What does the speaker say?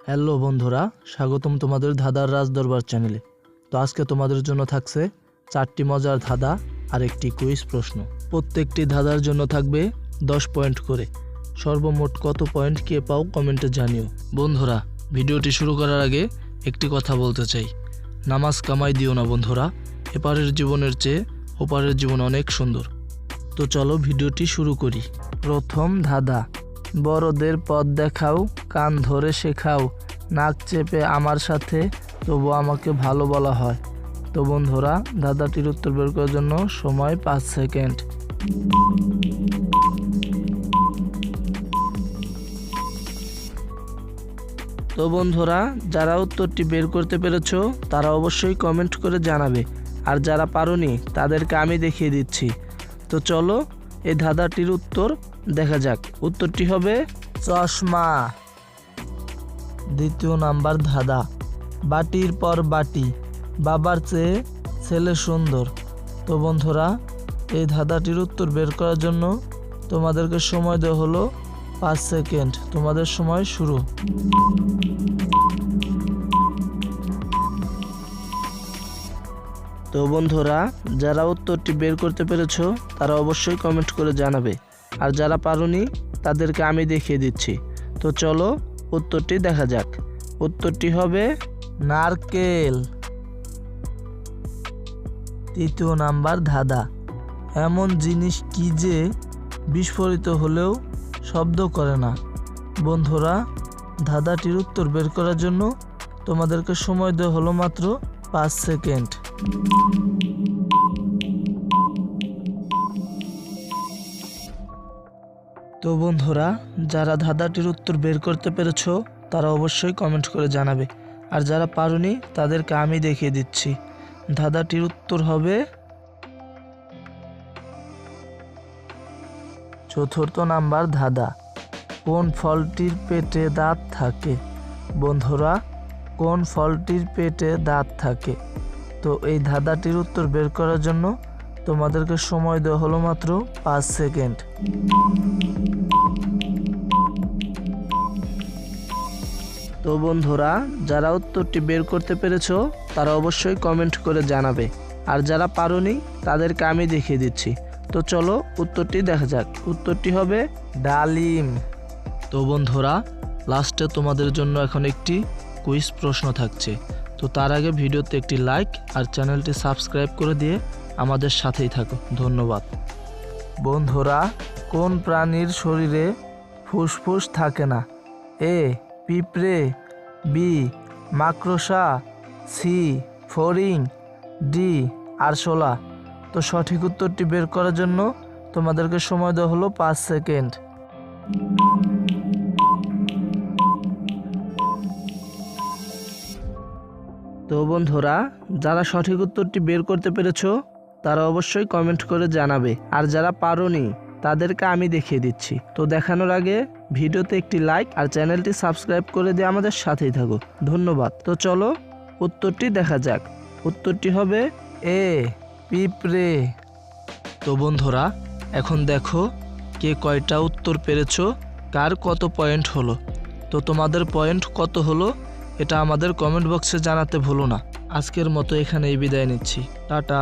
Hello বন্ধুরা, স্বাগতম তোমাদের ধাঁধার রাজ দরবার চ্যানেলে। তো আজকে তোমাদের জন্য থাকছে 4টি মজার ধাঁধা আর একটি কুইজ প্রশ্ন। প্রত্যেকটি ধাঁধার জন্য থাকবে 10 পয়েন্ট করে। সর্বমোট কত পয়েন্ট কে পাও কমেন্টে জানিও। বন্ধুরা, ভিডিওটি শুরু করার আগে একটি কথা বলতে চাই, নামাজ কামাই দিও না বন্ধুরা, এপারের জীবনের চেয়ে ওপারের জীবন অনেক সুন্দর। তো চলো ভিডিওটি শুরু করি। প্রথম ধাঁধা, বড়দের পথ দেখাও, কান ধরে শেখাও, নাক চেপে আমার সাথে, তবু আমাকে ভালো বলা হয়। তো বন্ধুরা, ধাঁধাটির উত্তর বের করার জন্য সময় 5 সেকেন্ড। তো বন্ধুরা, যারা উত্তরটি বের করতে পেরেছো তারা অবশ্যই কমেন্ট করে জানাবে, আর যারা পারোনি তাদেরকে আমি দেখিয়ে দিচ্ছি। তো চলো এই ধাঁধাটির উত্তর দেখা যাক। উত্তরটি হবে চশমা। দ্বিতীয় নাম্বার ধাঁধা, বাটির পর বাটি, বাবার চেয়ে ছেলে সুন্দর। তো বন্ধুরা, এই ধাঁধাটির উত্তর বের করার জন্য তোমাদেরকে সময় দেওয়া হলো 5 সেকেন্ড। তোমাদের সময় শুরু। তো বন্ধুরা, যারা উত্তরটি বের করতে পেরেছো তারা অবশ্যই কমেন্ট করে জানাবে, আর যারা পারোনি তাদেরকে আমি দেখিয়ে দিচ্ছি। তো চলো উত্তরটি দেখা যাক। উত্তরটি হবে নারকেল। তৃতীয় নাম্বার ধাঁধা, এমন জিনিস কি যে বিস্ফোরিত হলেও শব্দ করে না। বন্ধুরা, ধাঁধাটির উত্তর বের করার জন্য তোমাদেরকে সময় দেওয়া হলো মাত্র 5 সেকেন্ড। তো বন্ধুরা, যারা ধাঁধাটির উত্তর বের করতে পেরেছো তারা অবশ্যই কমেন্ট করে জানাবে, আর যারা পারোনি তাদেরকে আমি দেখিয়ে দিচ্ছি। ধাঁধাটির উত্তর হবে চতুর্থ নাম্বার ধাঁধা, কোন ফলটির পেটে দাঁত থাকে। বন্ধুরা, কোন ফলটির পেটে দাঁত থাকে? তো এই ধাঁধাটির উত্তর বের করার জন্য তোমাদেরকে সময় দেওয়া হলো মাত্র 5 সেকেন্ড। তো বন্ধুরা, যারা উত্তরটি বের করতে পেরেছো তারা অবশ্যই কমেন্ট করে জানাবে, আর যারা পারোনি তাদেরকে আমি দেখিয়ে দিচ্ছি। তো চলো উত্তরটি দেখা যাক। উত্তরটি হবে ডালিম। তো বন্ধুরা, লাস্টে তোমাদের জন্য এখন একটি কুইজ প্রশ্ন থাকছে। তো তার আগে ভিডিওতে একটি লাইক আর চ্যানেলটি সাবস্ক্রাইব করে দিয়ে আমাদের সাথেই থাকো। ধন্যবাদ। বন্ধুরা, কোন প্রাণীর শরীরে ফুসফুস থাকে না? এ পিঁপড়ে, বি মাকড়সা, সি ফড়িং, ডি আরশোলা। তো সঠিক উত্তরটি বের করার জন্য তোমাদেরকে সময় দেওয়া হলো 5 সেকেন্ড। তো বন্ধুরা, যারা সঠিক উত্তরটি বের করতে পেরেছো তারা অবশ্যই কমেন্ট করে জানাবে, আর যারা পারোনি তাদেরকে আমি দেখিয়ে দিচ্ছি। তো দেখানোর আগে ভিডিওতে একটি লাইক আর চ্যানেলটি সাবস্ক্রাইব করে দিয়ে আমাদের সাথেই থাকো। ধন্যবাদ। তো চলো উত্তরটি দেখা যাক। উত্তরটি হবে এ পিঁপড়ে। তো বন্ধুরা, এখন দেখো কে কয়টা উত্তর পেরেছো, কার কত পয়েন্ট হলো। তো তোমাদের পয়েন্ট কত হলো এটা আমাদের কমেন্ট বক্সে জানাতে ভুলো না। আজকের মতো এখানেই বিদায় নিচ্ছি। টাটা।